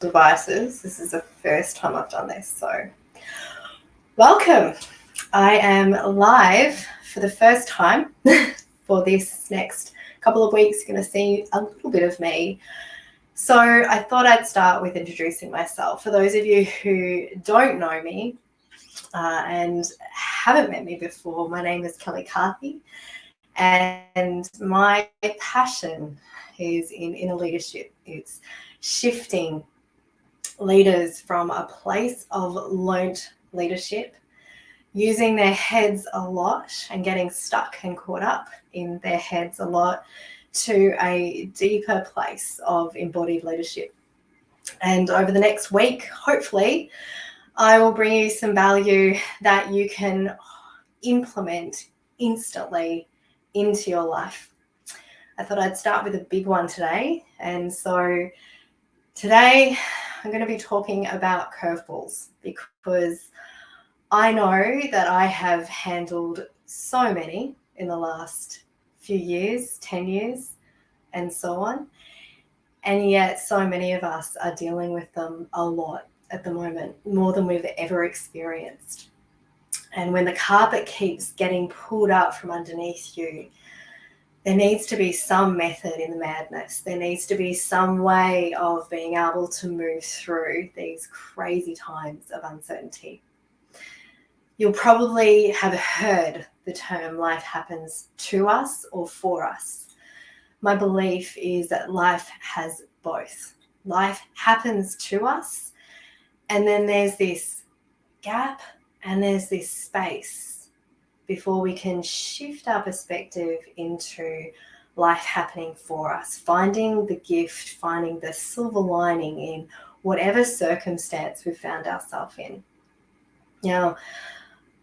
devices. This is the first time I've done this, so welcome. I am live for the first time for this next couple of weeks. You're going to see a little bit of me. So I thought I'd start with introducing myself. For those of you who don't know me and haven't met me before, my name is Kelly Carthy, and my passion is in inner leadership. It's shifting leaders from a place of learnt leadership, using their heads a lot and getting stuck and caught up in their heads a lot, to a deeper place of embodied leadership. And over the next week, hopefully, I will bring you some value that you can implement instantly into your life. I thought I'd start with a big one today. And so today I'm going to be talking about curveballs, because I know that I have handled so many in the last few years, 10 years, and so on. And yet so many of us are dealing with them a lot at the moment, more than we've ever experienced. And when the carpet keeps getting pulled up from underneath you, there needs to be some method in the madness. There needs to be some way of being able to move through these crazy times of uncertainty. You'll probably have heard the term life happens to us or for us. My belief is that life has both. Life happens to us, and then there's this gap and there's this space before we can shift our perspective into life happening for us, finding the gift, finding the silver lining in whatever circumstance we've found ourselves in. Now,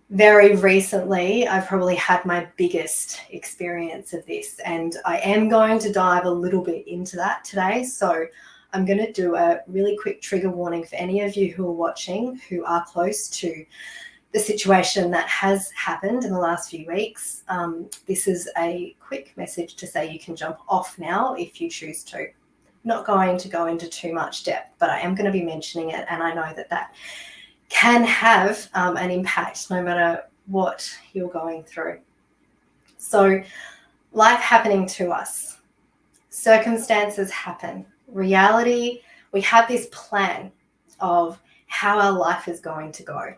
very recently, I've probably had my biggest experience of this, and I am going to dive a little bit into that today. So I'm going to do a really quick trigger warning for any of you who are watching, who are close to the situation that has happened in the last few weeks. This is a quick message to say you can jump off now if you choose to. Not going to go into too much depth, but I am going to be mentioning it, and I know that can have an impact no matter what you're going through. So life happening to us, circumstances happen, reality, we have this plan of how our life is going to go.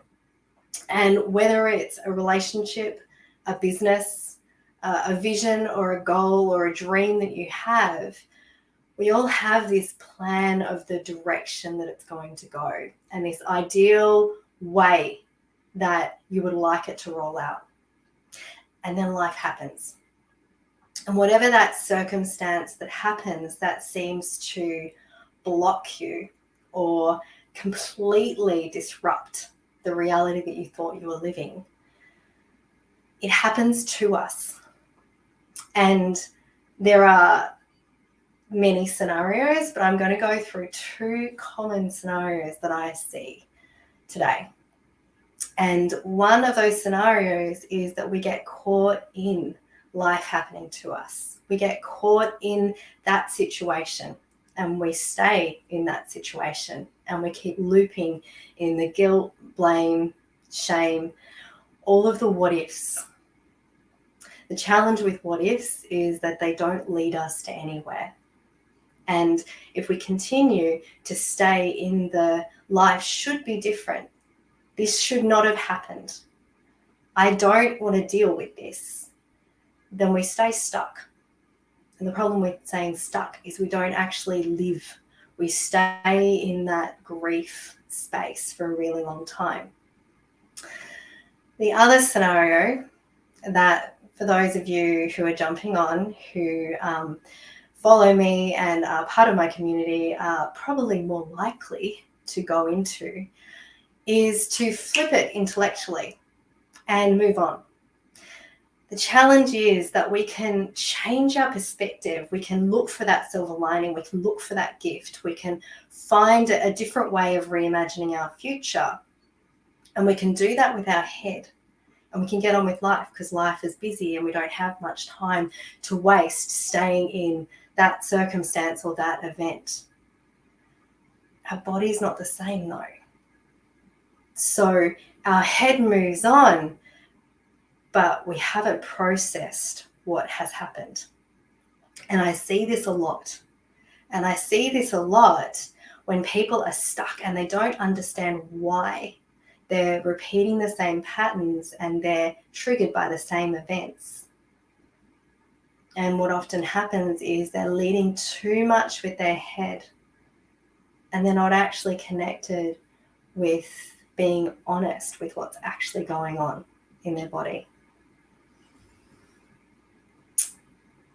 And whether it's a relationship, a business, a vision or a goal or a dream that you have, we all have this plan of the direction that it's going to go and this ideal way that you would like it to roll out. And then life happens. And whatever that circumstance that happens that seems to block you or completely disrupt the reality that you thought you were living, it happens to us. And there are many scenarios, but I'm going to go through two common scenarios that I see today. And one of those scenarios is that we get caught in life happening to us. We get caught in that situation and we stay in that situation and we keep looping in the guilt, blame, shame, all of the what ifs. The challenge with what ifs is that they don't lead us to anywhere. And if we continue to stay in the life should be different, this should not have happened, I don't want to deal with this, then we stay stuck. And the problem with saying stuck is we don't actually live. We stay in that grief space for a really long time. The other scenario that, for those of you who are jumping on, who follow me and are part of my community, are probably more likely to go into, is to flip it intellectually and move on. The challenge is that we can change our perspective. We can look for that silver lining. We can look for that gift. We can find a different way of reimagining our future. And we can do that with our head. And we can get on with life because life is busy and we don't have much time to waste staying in that circumstance or that event. Our body's not the same though. So our head moves on, but we haven't processed what has happened. And I see this a lot. And I see this a lot when people are stuck and they don't understand why. They're repeating the same patterns and they're triggered by the same events. And what often happens is they're leading too much with their head and they're not actually connected with being honest with what's actually going on in their body.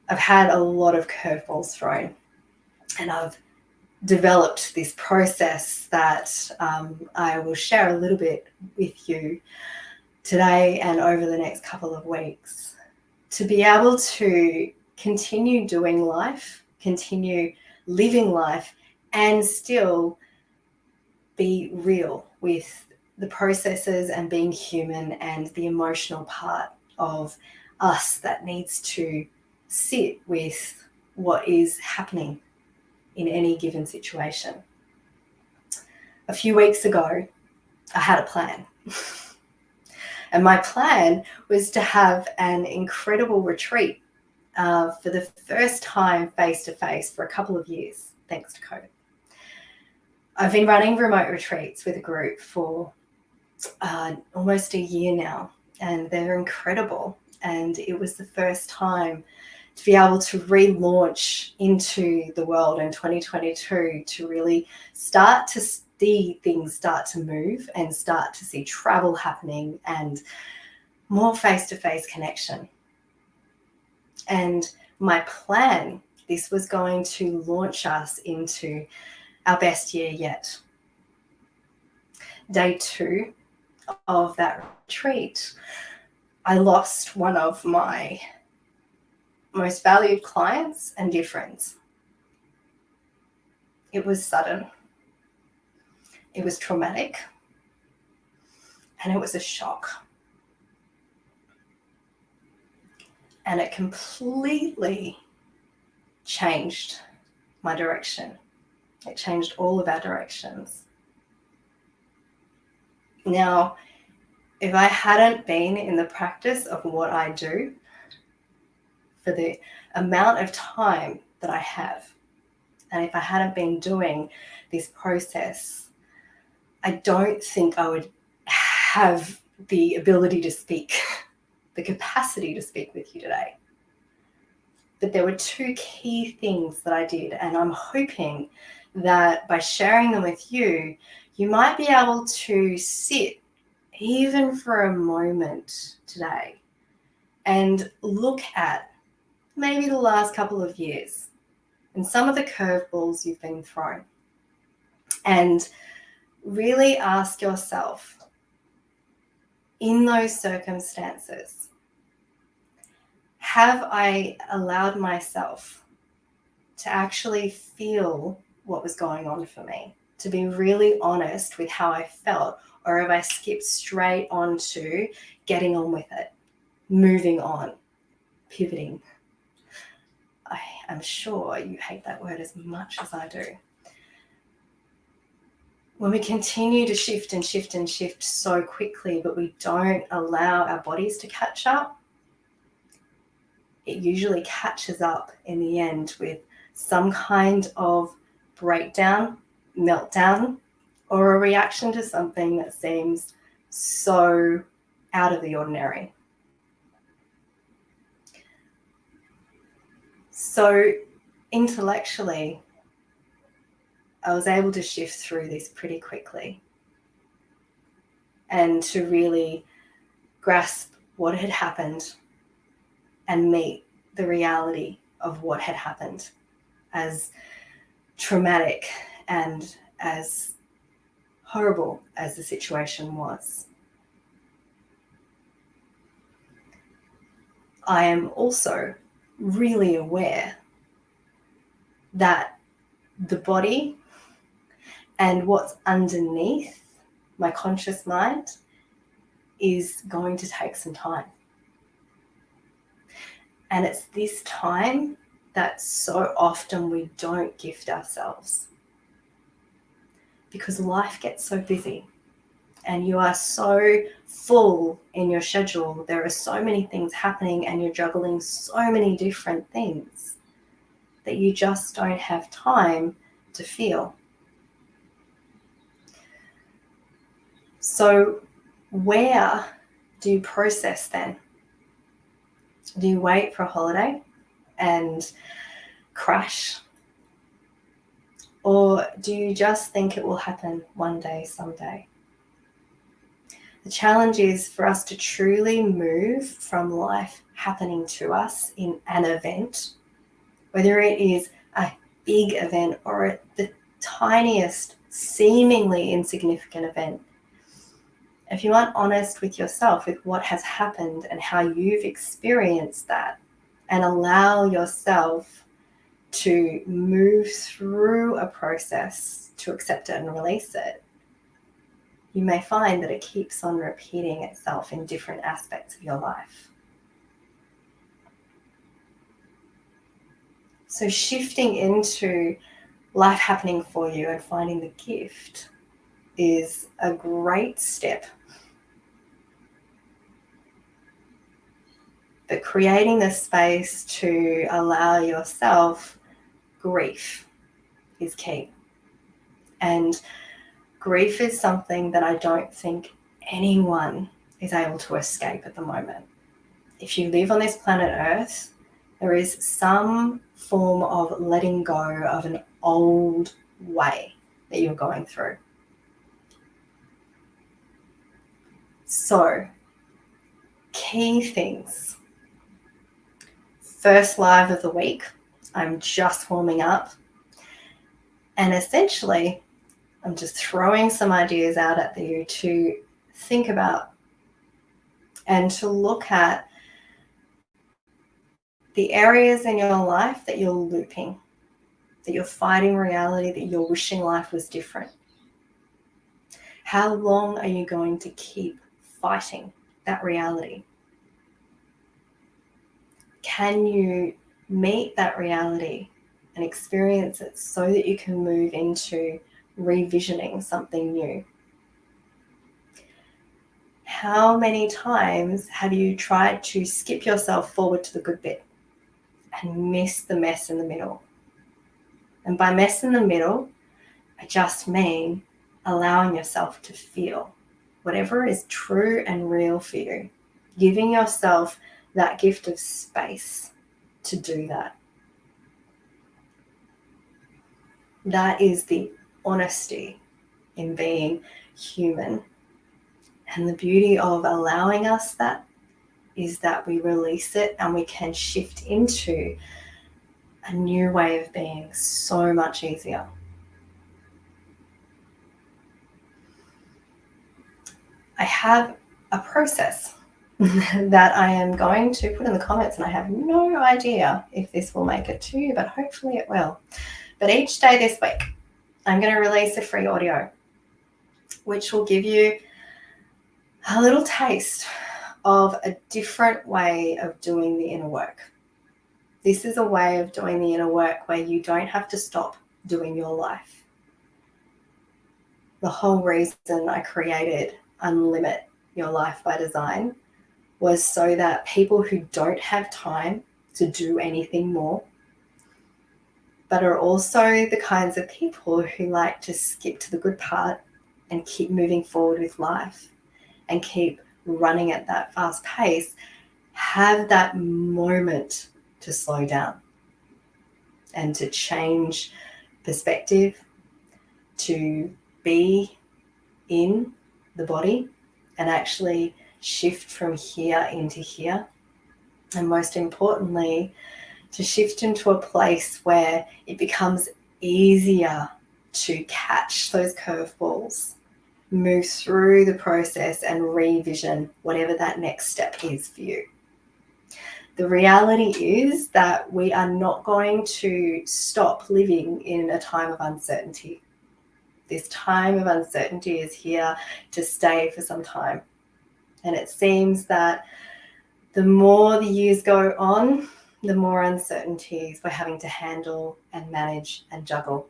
I've had a lot of curveballs thrown, and I've developed this process that I will share a little bit with you today and over the next couple of weeks to be able to continue doing life, continue living life, and still be real with the processes and being human and the emotional part of us that needs to sit with what is happening in any given situation. A few weeks ago, I had a plan. And my plan was to have an incredible retreat for the first time face-to-face for a couple of years, thanks to COVID. I've been running remote retreats with a group for almost a year now, and they're incredible. And it was the first time to be able to relaunch into the world in 2022 to really start to see things start to move and start to see travel happening and more face-to-face connection. And my plan, this was going to launch us into our best year yet. Day 2 of that retreat, I lost one of my most valued clients and dear friends. It was sudden. It was traumatic. And it was a shock. And it completely changed my direction. It changed all of our directions. Now, if I hadn't been in the practice of what I do for the amount of time that I have, and if I hadn't been doing this process, I don't think I would have the ability to speak, the capacity to speak with you today. But there were 2 key things that I did, and I'm hoping that by sharing them with you, you might be able to sit even for a moment today and look at maybe the last couple of years and some of the curveballs you've been thrown, and really ask yourself, in those circumstances, have I allowed myself to actually feel what was going on for me, to be really honest with how I felt, or have I skipped straight on to getting on with it, moving on, pivoting? I am sure you hate that word as much as I do. When we continue to shift and shift and shift so quickly, but we don't allow our bodies to catch up, it usually catches up in the end with some kind of breakdown, meltdown, or a reaction to something that seems so out of the ordinary. So intellectually, I was able to shift through this pretty quickly and to really grasp what had happened and meet the reality of what had happened, as traumatic and as horrible as the situation was. I am also really aware that the body and what's underneath my conscious mind is going to take some time. And it's this time that so often we don't gift ourselves. because life gets so busy and you are so full in your schedule. There are so many things happening and you're juggling so many different things that you just don't have time to feel. So where do you process then? Do you wait for a holiday and crash? Or do you just think it will happen one day, someday? The challenge is for us to truly move from life happening to us in an event, whether it is a big event or the tiniest, seemingly insignificant event. If you aren't honest with yourself, with what has happened and how you've experienced that, and allow yourself to move through a process to accept it and release it, you may find that it keeps on repeating itself in different aspects of your life. So shifting into life happening for you and finding the gift is a great step. But creating the space to allow yourself grief is key. And grief is something that I don't think anyone is able to escape at the moment. If you live on this planet Earth, there is some form of letting go of an old way that you're going through. So, key things. First live of the week, I'm just warming up. And essentially, I'm just throwing some ideas out at you to think about and to look at the areas in your life that you're looping, that you're fighting reality, that you're wishing life was different. How long are you going to keep fighting that reality? Can you meet that reality and experience it so that you can move into revisioning something new? How many times have you tried to skip yourself forward to the good bit and miss the mess in the middle? And by mess in the middle, I just mean allowing yourself to feel whatever is true and real for you, giving yourself that gift of space to do that. That is the honesty in being human. And the beauty of allowing us that is that we release it and we can shift into a new way of being so much easier. I have a process that I am going to put in the comments, and I have no idea if this will make it to you, but hopefully it will. But each day this week, I'm going to release a free audio, which will give you a little taste of a different way of doing the inner work. This is a way of doing the inner work where you don't have to stop doing your life. The whole reason I created Unlimit Your Life by Design was so that people who don't have time to do anything more, but are also the kinds of people who like to skip to the good part and keep moving forward with life and keep running at that fast pace, have that moment to slow down and to change perspective, to be in the body and actually shift from here into here. And most importantly, to shift into a place where it becomes easier to catch those curveballs, move through the process and revision whatever that next step is for you. The reality is that we are not going to stop living in a time of uncertainty. This time of uncertainty is here to stay for some time. And it seems that the more the years go on, the more uncertainties we're having to handle and manage and juggle.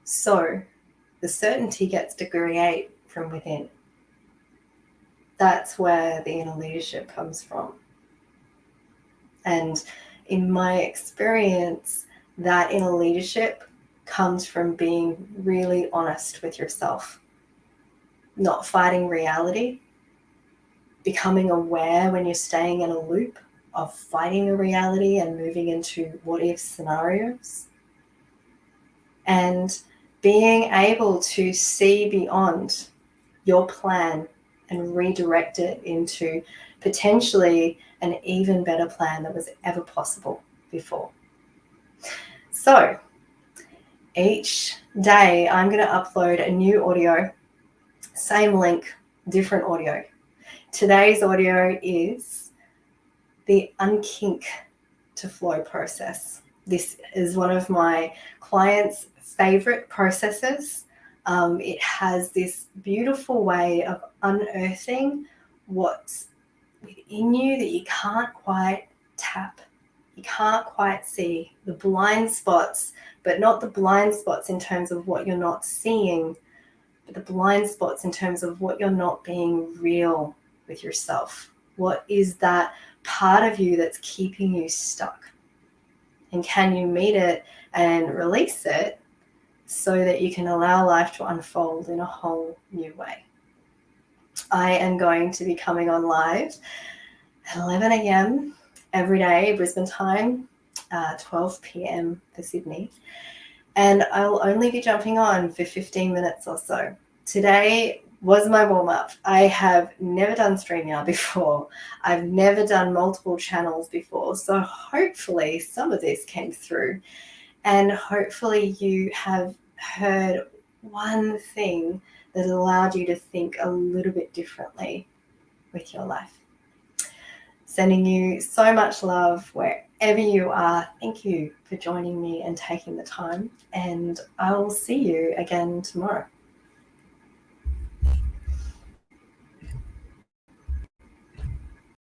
So the certainty gets to create from within. That's where the inner leadership comes from. And in my experience, that inner leadership comes from being really honest with yourself, not fighting reality, becoming aware when you're staying in a loop of fighting a reality and moving into what if scenarios, and being able to see beyond your plan and redirect it into potentially an even better plan that was ever possible before. So each day I'm going to upload a new audio, same link, different audio. Today's audio is the unkink to flow process. This is one of my clients' favorite processes. It has this beautiful way of unearthing what's within you that you can't quite tap. You can't quite see the blind spots, but not the blind spots in terms of what you're not seeing, but the blind spots in terms of what you're not being real with yourself. What is that part of you that's keeping you stuck? And can you meet it and release it so that you can allow life to unfold in a whole new way? I am going to be coming on live at 11 a.m. every day, Brisbane time, 12 p.m. for Sydney. And I'll only be jumping on for 15 minutes or so. Today was my warm-up. I have never done StreamYard before. I've never done multiple channels before. So hopefully some of this came through. And hopefully you have heard one thing that allowed you to think a little bit differently with your life. Sending you so much love wherever you are. Thank you for joining me and taking the time. And I will see you again tomorrow.